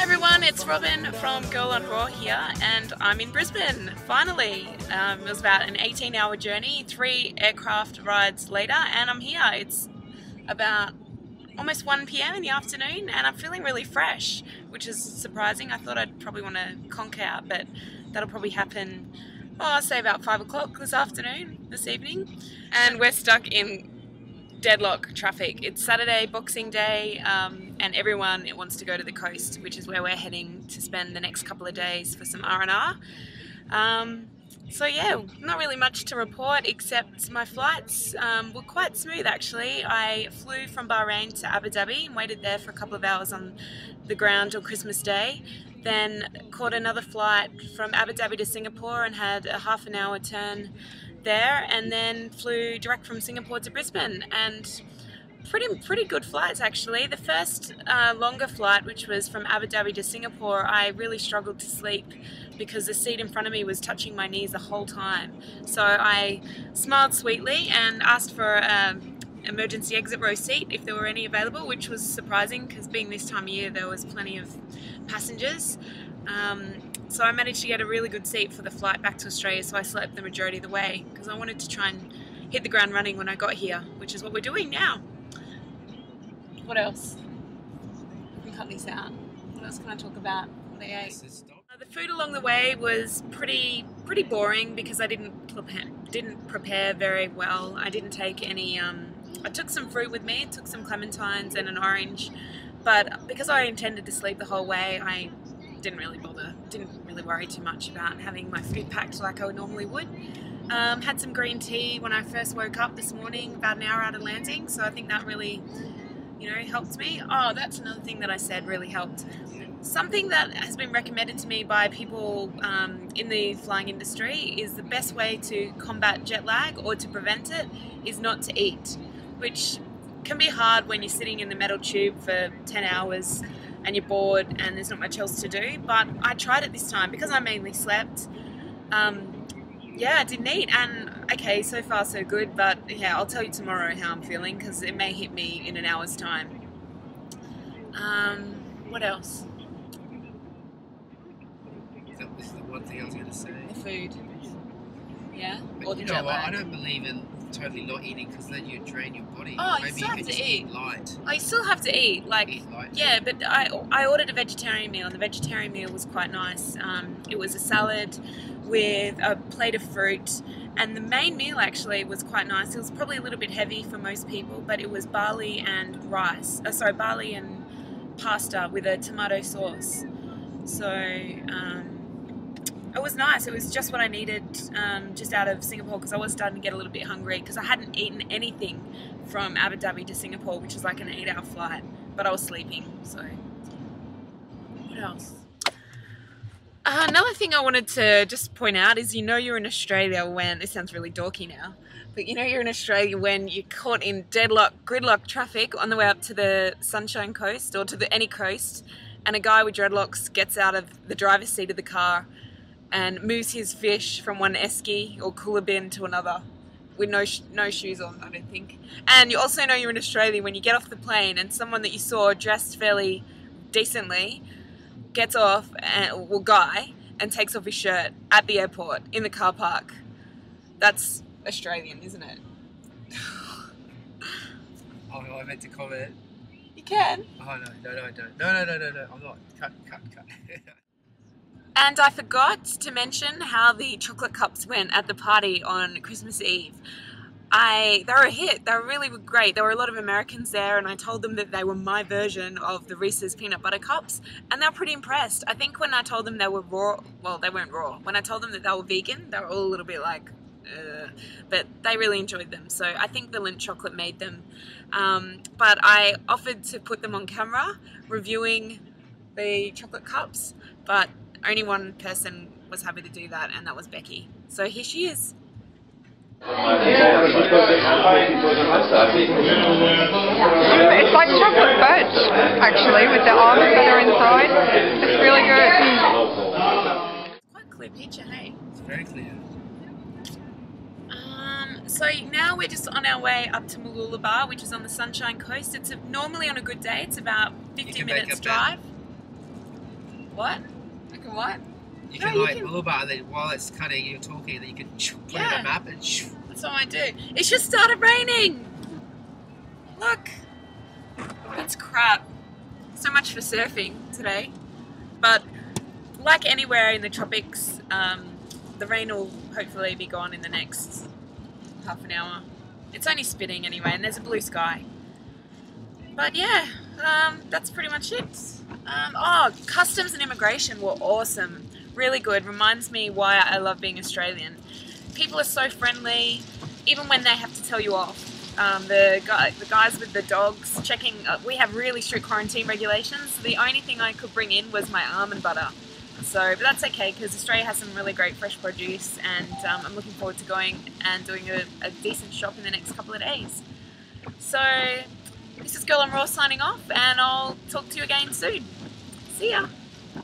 everyone, it's Robin from Girl on Raw here, and I'm in Brisbane, finally. It was about an 18-hour journey, 3 aircraft rides later, and I'm here. It's about almost 1 p.m. in the afternoon, and I'm feeling really fresh, which is surprising. I thought I'd probably want to conk out, but that'll probably happen, I'll say about 5 o'clock this evening. And we're stuck in deadlock traffic. It's Saturday, Boxing Day, and everyone wants to go to the coast, which is where we're heading to spend the next couple of days for some R&R. So yeah, not really much to report except my flights were quite smooth actually. I flew from Bahrain to Abu Dhabi and waited there for a couple of hours on the ground till Christmas Day. Then caught another flight from Abu Dhabi to Singapore and had a half an hour turn there, and then flew direct from Singapore to Brisbane, and pretty good flights actually. The first longer flight, which was from Abu Dhabi to Singapore, I really struggled to sleep because the seat in front of me was touching my knees the whole time. So I smiled sweetly and asked for emergency exit row seat if there were any available, which was surprising because being this time of year there was plenty of passengers. So I managed to get a really good seat for the flight back to Australia, so I slept the majority of the way because I wanted to try and hit the ground running when I got here, which is what we're doing now. What else? I can cut this out. What else can I talk about? What I ate? The food along the way was pretty boring because I didn't prepare very well. I didn't take any. I took some fruit with me. Took some clementines and an orange, but because I intended to sleep the whole way, I didn't really bother. Didn't really worry too much about having my food packed like I normally would. Had some green tea when I first woke up this morning, about an hour out of landing. So I think that really, helped me. Oh, that's another thing that I said really helped. Something that has been recommended to me by people in the flying industry is the best way to combat jet lag or to prevent it is not to eat, which can be hard when you're sitting in the metal tube for 10 hours and you're bored and there's not much else to do. But I tried it this time because I mainly slept. Yeah, I didn't eat, and okay, so far so good, but yeah, I'll tell you tomorrow how I'm feeling because it may hit me in an hour's time. What else? This is the one thing I was going to say. The food. Yeah? But or the you jet know what? lag. I don't believe in totally not eating because then you drain your body. Oh, Maybe you still have could to just eat. Light. I still have to eat. Like, Eat light. yeah, but I ordered a vegetarian meal, and the vegetarian meal was quite nice. It was a salad with a plate of fruit, and the main meal actually was quite nice. It was probably a little bit heavy for most people, but it was barley and rice. Barley and pasta with a tomato sauce. So it was nice. It was just what I needed just out of Singapore because I was starting to get a little bit hungry because I hadn't eaten anything from Abu Dhabi to Singapore, which is like an 8-hour flight, but I was sleeping. So what else? Another thing I wanted to just point out is you're in Australia when, this sounds really dorky now, but you're in Australia when you're caught in gridlock traffic on the way up to the Sunshine Coast or to any coast, and a guy with dreadlocks gets out of the driver's seat of the car and moves his fish from one esky or cooler bin to another with no shoes on, I don't think. And you also know you're in Australia when you get off the plane and someone that you saw dressed fairly decently gets off, and takes off his shirt at the airport in the car park. That's Australian, isn't it? Oh no, I meant to comment. You can. Oh no, I don't. No, I'm not. Cut. And I forgot to mention how the chocolate cups went at the party on Christmas Eve. They were a hit. They were really great. There were a lot of Americans there, and I told them that they were my version of the Reese's peanut butter cups, and they were pretty impressed. I think when I told them they were raw, well, they weren't raw. When I told them that they were vegan, they were all a little bit like, but they really enjoyed them. So I think the Lindt chocolate made them. But I offered to put them on camera reviewing the chocolate cups, but only one person was happy to do that, and that was Becky. So here she is. It's like chocolate fudge, actually, with the almonds that are inside. It's really good. It's quite a clear picture, hey? It's very clear. So now we're just on our way up to Mooloolaba, which is on the Sunshine Coast. It's normally on a good day, it's about 50 minutes drive. What? I can what? You No, can you like can- move it, and then while it's cutting, you're talking, then you can put it Yeah. on a map and That's what I do. It's just started raining! Look! That's crap. So much for surfing today. But like anywhere in the tropics, the rain will hopefully be gone in the next half an hour. It's only spitting anyway, and there's a blue sky. But yeah, that's pretty much it. Oh, customs and immigration were awesome. Really good. Reminds me why I love being Australian. People are so friendly, even when they have to tell you off. The guys with the dogs checking. We have really strict quarantine regulations. The only thing I could bring in was my almond butter. But that's okay because Australia has some really great fresh produce, and I'm looking forward to going and doing a decent shop in the next couple of days. So this is Girl on Raw signing off, and I'll talk to you again soon. See ya!